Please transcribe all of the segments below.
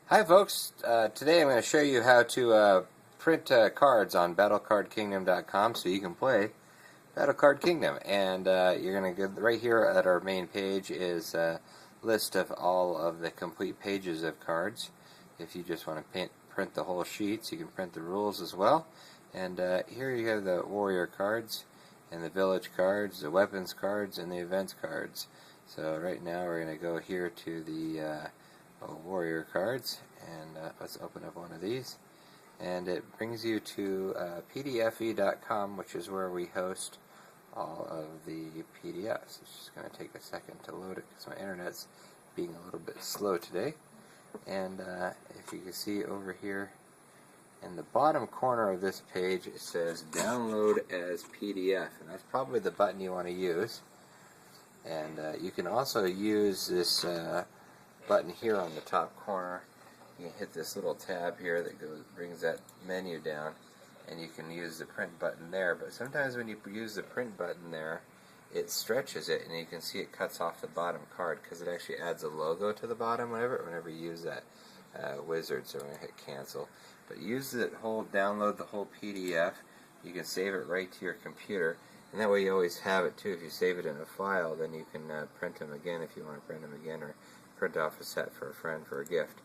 Hi folks, today I'm going to show you how to print cards on battlecardkingdom.com so you can play Battlecard Kingdom. And you're going to go right here at our main page is a list of all of the complete pages of cards. If you just want to print the whole sheets, you can print the rules as well. And here you have the warrior cards and the village cards, the weapons cards, and the events cards. So right now we're going to go here to the warrior cards, and let's open up one of these, and it brings you to pdfe.com, which is where we host all of the PDFs. It's just going to take a second to load it because my internet's being a little bit slow today. And if you can see over here in the bottom corner of this page, it says download as PDF, and that's probably the button you want to use. And you can also use this button here on the top corner. You can hit this little tab here that brings that menu down, and you can use the print button there. But sometimes when you use the print button there, it stretches it, and you can see it cuts off the bottom card because it actually adds a logo to the bottom whenever you use that wizard. So I'm going to hit cancel. But download the whole PDF. You can save it right to your computer, and that way you always have it too. If you save it in a file, then you can print them again if you want to print them again, or print off a set for a friend for a gift.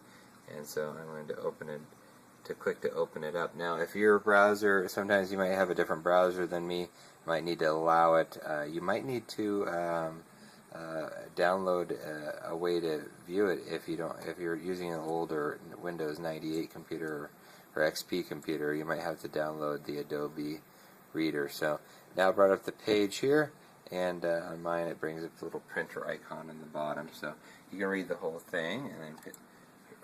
And so I'm going to click to open it up. Now, if your browser, sometimes you might have a different browser than me, you might need to allow it. You might need to download a way to view it if you're using an older Windows 98 computer or XP computer. You might have to download the Adobe Reader. So now I brought up the page here, and on mine it brings up the little printer icon in the bottom, so you can read the whole thing and then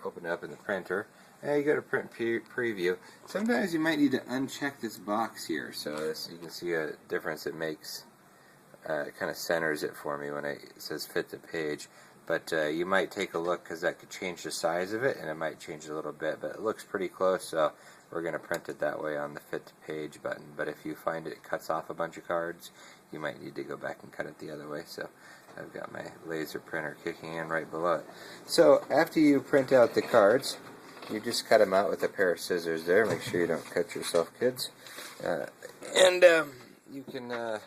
open it up in the printer. And you go to print preview. Sometimes you might need to uncheck this box here, so you can see a difference it makes. It kind of centers it for me when it says fit the page. But you might take a look because that could change the size of it, and it might change a little bit, but it looks pretty close, so we're going to print it that way on the fit to page button. But if you find it cuts off a bunch of cards, you might need to go back and cut it the other way. So I've got my laser printer kicking in right below it. So after you print out the cards, you just cut them out with a pair of scissors there. Make sure you don't cut yourself, kids. You can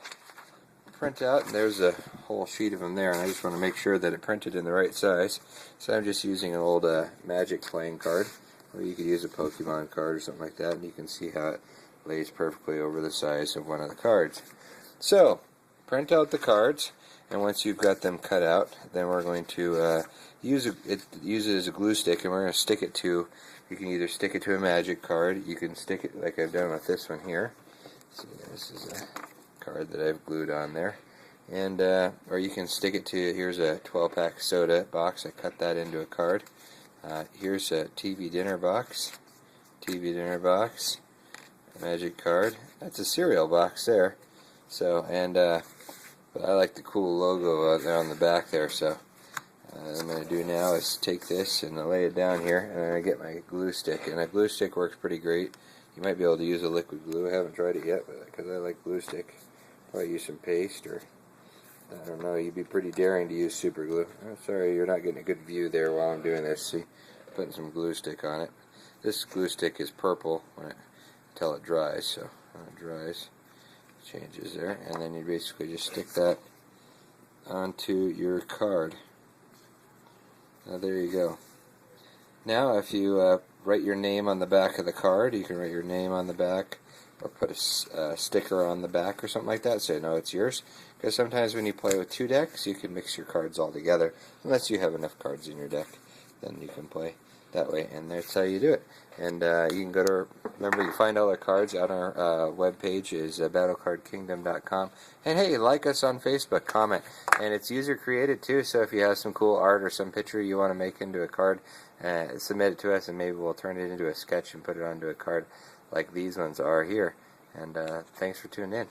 print out, and there's a whole sheet of them there, and I just want to make sure that it printed in the right size. So I'm just using an old Magic playing card, or you could use a Pokemon card or something like that, and you can see how it lays perfectly over the size of one of the cards. So print out the cards, and once you've got them cut out, then we're going to use it as a glue stick, and we're going to stick it to, you can either stick it to a Magic card, you can stick it like I've done with this one here. See, this is a card that I've glued on there, and or you can stick it to, here's a 12-pack soda box. I cut that into a card. Here's a TV dinner box, a Magic card. That's a cereal box there. So, and but I like the cool logo out there on the back there. So what I'm going to do now is take this and lay it down here, and I'm going to get my glue stick, and a glue stick works pretty great. You might be able to use a liquid glue. I haven't tried it yet, but because I like glue stick, probably use some paste, or I don't know. You'd be pretty daring to use super glue. Oh, sorry, you're not getting a good view there while I'm doing this. See, putting some glue stick on it. This glue stick is purple until it dries. So when it dries, it changes there, and then you basically just stick that onto your card. Now there you go. Now if you write your name on the back of the card, you can write your name on the back, or put a sticker on the back or something like that so you know it's yours. Because sometimes when you play with two decks, you can mix your cards all together. Unless you have enough cards in your deck, then you can play that way, and that's how you do it. And you can go to, remember, you find all our cards on our webpage is battlecardkingdom.com. And hey, like us on Facebook, comment. And it's user created too, so if you have some cool art or some picture you want to make into a card, submit it to us, and maybe we'll turn it into a sketch and put it onto a card like these ones are here. And thanks for tuning in.